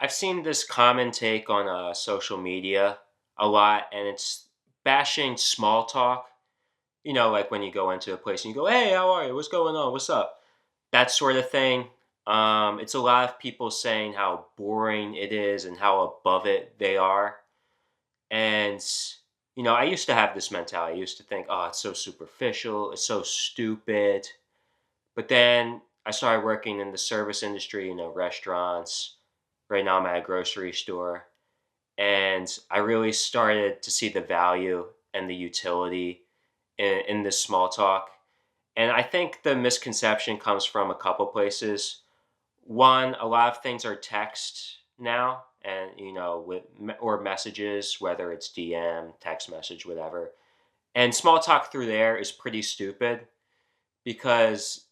I've seen this common take on social media a lot, and it's bashing small talk. Like when you go into a place and you go, "Hey, how are you? What's going on? What's up?" That sort of thing. It's a lot of people saying how boring it is and how above it they are. And I used to have this mentality. I used to think, "Oh, it's so superficial. It's so stupid." But then I started working in the service industry, restaurants. Right now, I'm at a grocery store, and I really started to see the value and the utility in this small talk. And I think the misconception comes from a couple places. One, a lot of things are text now, and or messages, whether it's DM, text message, whatever. And small talk through there is pretty stupid because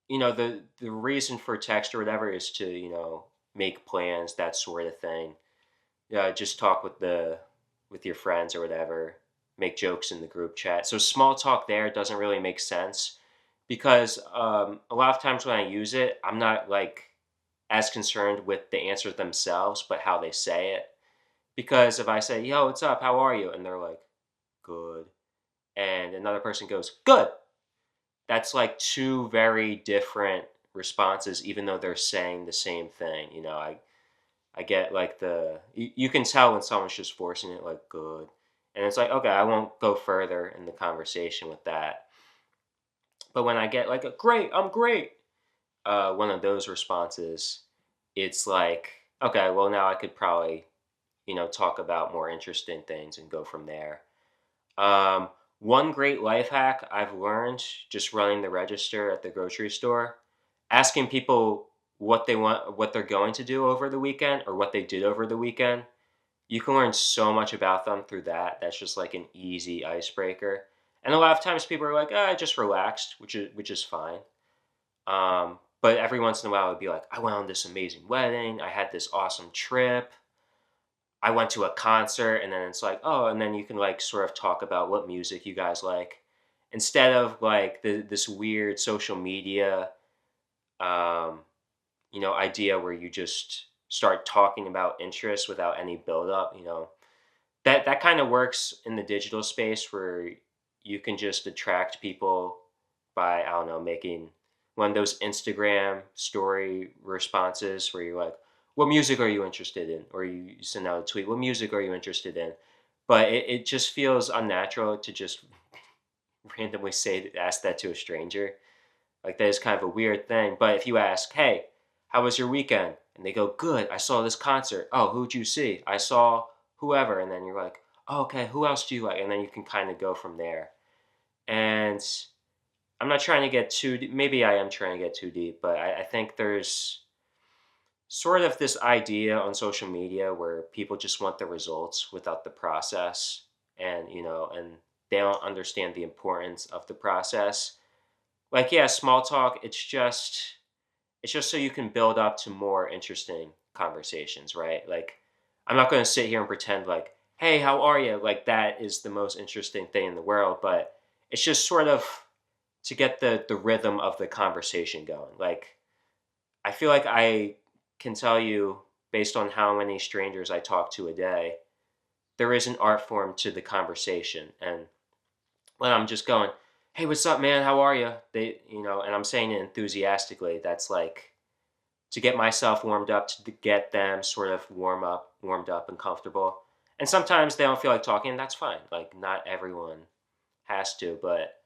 the reason for text or whatever is to make plans, that sort of thing. Yeah, just talk with your friends or whatever, make jokes in the group chat. So small talk there doesn't really make sense because a lot of times when I use it, I'm not like as concerned with the answers themselves, but how they say it. Because if I say, "Yo, what's up? How are you?" and they're like, "Good," and another person goes, "Good," that's like two very different responses, even though they're saying the same thing. I get like you can tell when someone's just forcing it, like good, and it's like okay, I won't go further in the conversation with that. But when I get like a great, I'm great, one of those responses, it's like okay, well now I could probably talk about more interesting things and go from there. Um, One great life hack I've learned just running the register at the grocery store, asking people what they want, what they're going to do over the weekend, or what they did over the weekend. You can learn so much about them through that. That's just like an easy icebreaker. And a lot of times people are like, "Ah, I just relaxed," which is fine. But every once in a while, it'd be like, "I went on this amazing wedding. I had this awesome trip. I went to a concert," and then it's like, "Oh," and then you can like sort of talk about what music you guys like instead of like this weird social media um, idea where you just start talking about interests without any build up, that kind of works in the digital space where you can just attract people by I don't know making one of those Instagram story responses where you're like, "What music are you interested in?" Or you send out a tweet, "What music are you interested in?" But it just feels unnatural to just randomly ask that to a stranger. Like that is kind of a weird thing. But if you ask, "Hey, how was your weekend?" and they go, "Good. I saw this concert." "Oh, who'd you see?" "I saw whoever." And then you're like, "Oh, okay. Who else do you like?" And then you can kind of go from there. And I'm not trying to get too deep. Maybe I am trying to get too deep, but I think there's sort of this idea on social media where people just want the results without the process, and they don't understand the importance of the process. Like, yeah, small talk, it's just so you can build up to more interesting conversations, right? Like, I'm not going to sit here and pretend like, "Hey, how are you?" Like that is the most interesting thing in the world, but it's just sort of to get the rhythm of the conversation going. Like, I feel like I can tell you based on how many strangers I talk to a day, there is an art form to the conversation. And when I'm just going, "Hey, what's up, man? How are you?" And I'm saying it enthusiastically. That's like to get myself warmed up, to get them sort of warmed up and comfortable. And sometimes they don't feel like talking, and that's fine. Like not everyone has to, but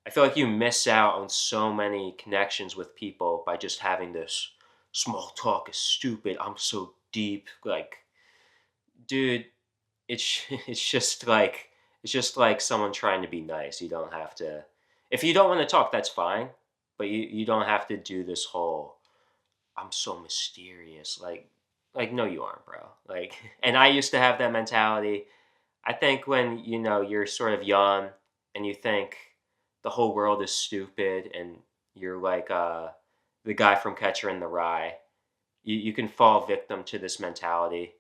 I feel like you miss out on so many connections with people by just having this small talk is stupid. I'm so deep. Like, dude, it's just like someone trying to be nice. You don't have to. If you don't want to talk, that's fine. But you don't have to do this whole "I'm so mysterious." Like no, you aren't, bro. Like, and I used to have that mentality. I think when you're sort of young and you think the whole world is stupid and you're like the guy from Catcher in the Rye, you can fall victim to this mentality.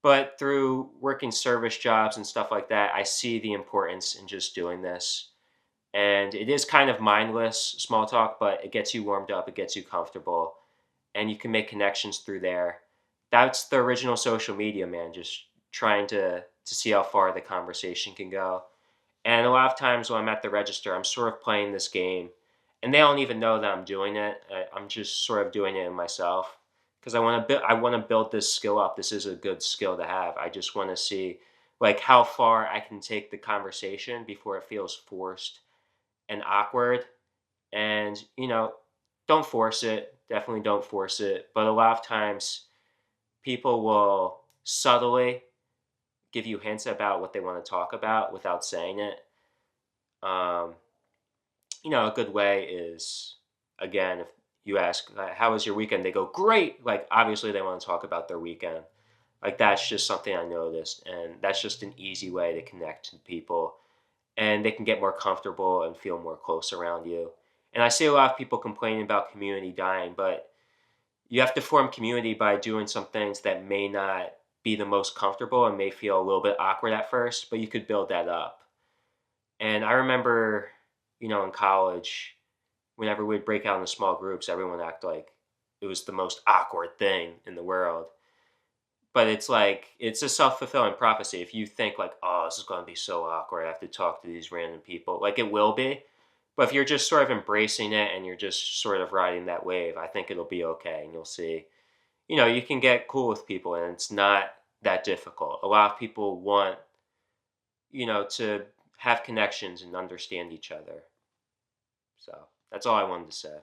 But through working service jobs and stuff like that, I see the importance in just doing this. And it is kind of mindless small talk, but it gets you warmed up, it gets you comfortable, and you can make connections through there. That's the original social media, man, just trying to see how far the conversation can go. And a lot of times when I'm at the register, I'm sort of playing this game, and they don't even know that I'm doing it. I'm just sort of doing it in myself because I want to build this skill up. This is a good skill to have. I just want to see like how far I can take the conversation before it feels forced and awkward. And don't force it. Definitely don't force it. But a lot of times people will subtly give you hints about what they want to talk about without saying it. Um, a good way is, again, if you ask, "How was your weekend?" They go, "Great." Like, obviously, they want to talk about their weekend. Like, that's just something I noticed, and that's just an easy way to connect to people, and they can get more comfortable and feel more close around you. And I see a lot of people complaining about community dying, but you have to form community by doing some things that may not be the most comfortable and may feel a little bit awkward at first, but you could build that up. And I remember, in college, whenever we'd break out into small groups, everyone acted like it was the most awkward thing in the world. But it's like it's a self-fulfilling prophecy. If you think like, "Oh, this is going to be so awkward. I have to talk to these random people," like it will be. But if you're just sort of embracing it and you're just sort of riding that wave, I think it'll be okay, and you'll see. You can get cool with people, and it's not that difficult. A lot of people want, to have connections and understand each other. So that's all I wanted to say.